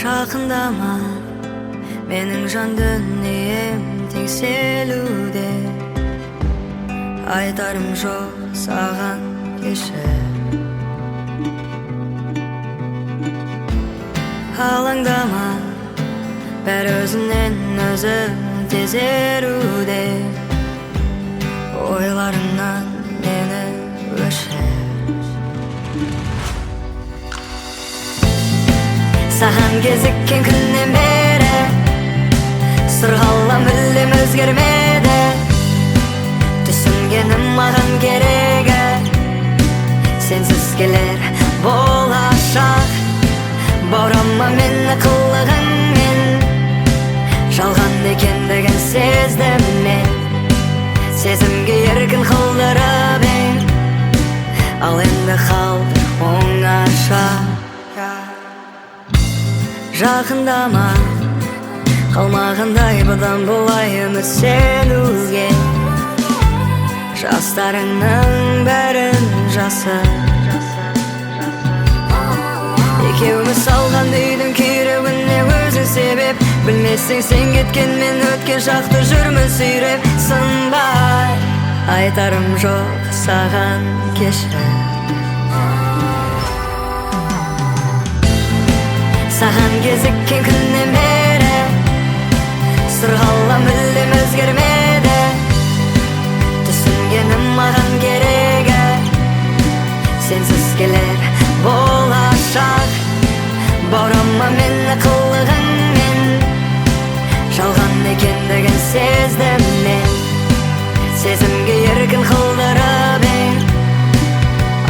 Жақындама, менің жан дүнием теңселуде. Айтарым жоқ саған кешір. Алаңдама, бәрі өзінен өзі тезеруде. Ойларыңнан мені өшір. Саған кезіккен күннен бері сырғалам мүлдем өзгермеді. Түсінгенім маған керегі сенсіз келер болашақ. Баурама мені қылығыңмен, жалған екендігін сездім мен. Сезімге еркін қылдырып ең, ал енді қалды оңаша. Жақындама, қалмағандай бұдан бұлай үміт сенуге. Жастарыңның бәрін жасыр. Екеуміз салған үйдің күйреуіне өзің себеп. Білмесең сен кеткенмен өткен шақты жүрмін сүйреп. Сынбай айтарым жоқ саған кешір. Саған кезіккен күннен бері сырғалам мүлдем өзгермеді. Түсінгенім маған керегі сенсіз келер болашақ. Баурама мені қылығыңмен, жалған екендігін сездім мен. Сезімге еркін қылдырып ең,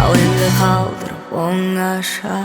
ал енді қалдыр оңаша.